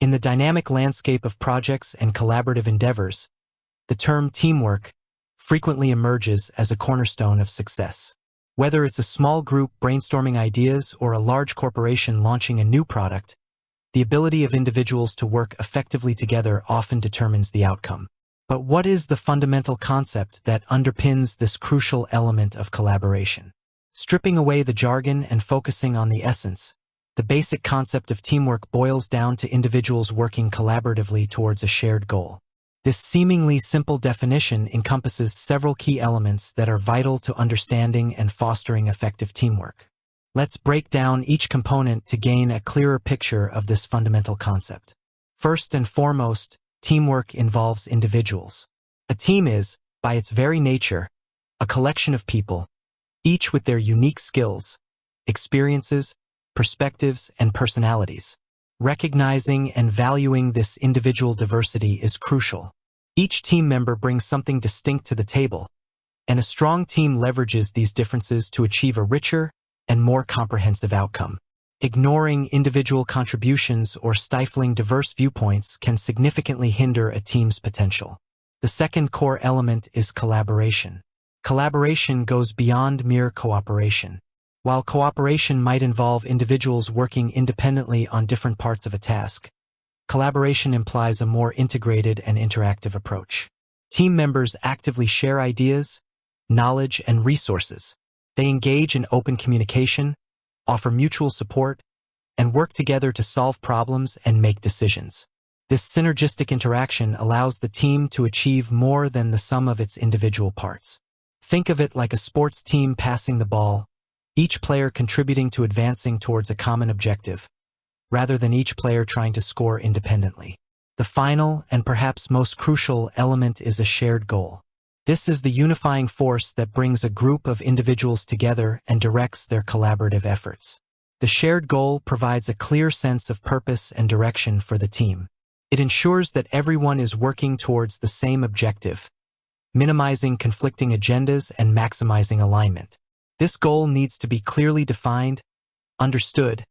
In the dynamic landscape of projects and collaborative endeavors, the term teamwork frequently emerges as a cornerstone of success. Whether it's a small group brainstorming ideas or a large corporation launching a new product, the ability of individuals to work effectively together often determines the outcome. But what is the fundamental concept that underpins this crucial element of collaboration? Stripping away the jargon and focusing on the essence, the basic concept of teamwork boils down to individuals working collaboratively towards a shared goal. This seemingly simple definition encompasses several key elements that are vital to understanding and fostering effective teamwork. Let's break down each component to gain a clearer picture of this fundamental concept. First and foremost, teamwork involves individuals. A team is, by its very nature, a collection of people, each with their unique skills, experiences, perspectives, and personalities. Recognizing and valuing this individual diversity is crucial. Each team member brings something distinct to the table, and a strong team leverages these differences to achieve a richer and more comprehensive outcome. Ignoring individual contributions or stifling diverse viewpoints can significantly hinder a team's potential. The second core element is collaboration. Collaboration goes beyond mere cooperation. While cooperation might involve individuals working independently on different parts of a task, collaboration implies a more integrated and interactive approach. Team members actively share ideas, knowledge, and resources. They engage in open communication, offer mutual support, and work together to solve problems and make decisions. This synergistic interaction allows the team to achieve more than the sum of its individual parts. Think of it like a sports team passing the ball, each player contributing to advancing towards a common objective, rather than each player trying to score independently. The final and perhaps most crucial element is a shared goal. This is the unifying force that brings a group of individuals together and directs their collaborative efforts. The shared goal provides a clear sense of purpose and direction for the team. It ensures that everyone is working towards the same objective, minimizing conflicting agendas and maximizing alignment. This goal needs to be clearly defined, understood,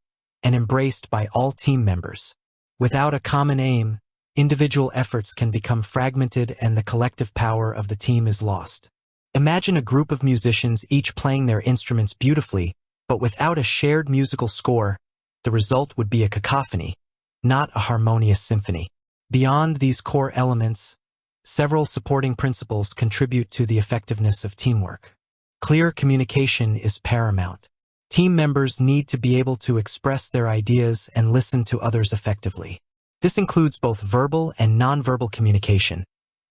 and embraced by all team members. Without a common aim, individual efforts can become fragmented and the collective power of the team is lost. Imagine a group of musicians each playing their instruments beautifully, but without a shared musical score, the result would be a cacophony, not a harmonious symphony. Beyond these core elements, several supporting principles contribute to the effectiveness of teamwork. Clear communication is paramount. Team members need to be able to express their ideas and listen to others effectively. This includes both verbal and nonverbal communication,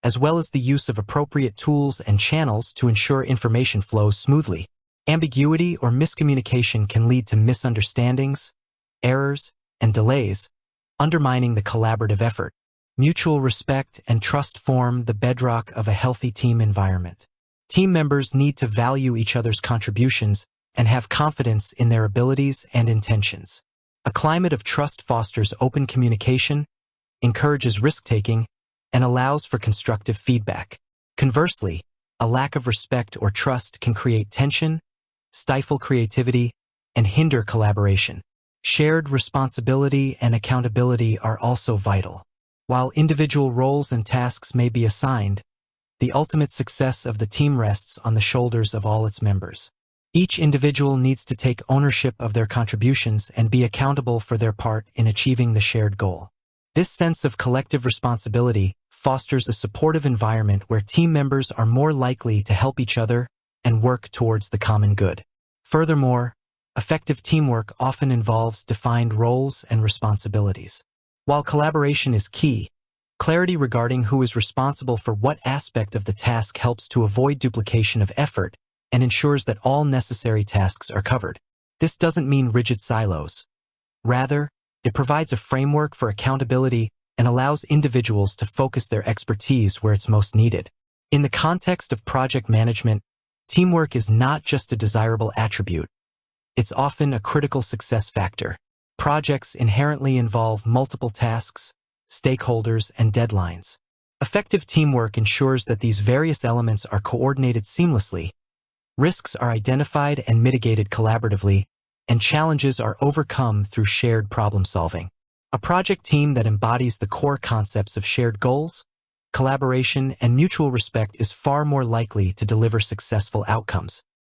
as well as the use of appropriate tools and channels to ensure information flows smoothly. Ambiguity or miscommunication can lead to misunderstandings, errors, and delays, undermining the collaborative effort. Mutual respect and trust form the bedrock of a healthy team environment. Team members need to value each other's contributions and have confidence in their abilities and intentions. A climate of trust fosters open communication, encourages risk-taking, and allows for constructive feedback. Conversely, a lack of respect or trust can create tension, stifle creativity, and hinder collaboration. Shared responsibility and accountability are also vital. While individual roles and tasks may be assigned, the ultimate success of the team rests on the shoulders of all its members. Each individual needs to take ownership of their contributions and be accountable for their part in achieving the shared goal. This sense of collective responsibility fosters a supportive environment where team members are more likely to help each other and work towards the common good. Furthermore, effective teamwork often involves defined roles and responsibilities. While collaboration is key, clarity regarding who is responsible for what aspect of the task helps to avoid duplication of effort and ensures that all necessary tasks are covered. This doesn't mean rigid silos. Rather, it provides a framework for accountability and allows individuals to focus their expertise where it's most needed. In the context of project management, teamwork is not just a desirable attribute. It's often a critical success factor. Projects inherently involve multiple tasks, stakeholders, and deadlines. Effective teamwork ensures that these various elements are coordinated seamlessly, risks are identified and mitigated collaboratively, and challenges are overcome through shared problem-solving. A project team that embodies the core concepts of shared goals, collaboration, and mutual respect is far more likely to deliver successful outcomes.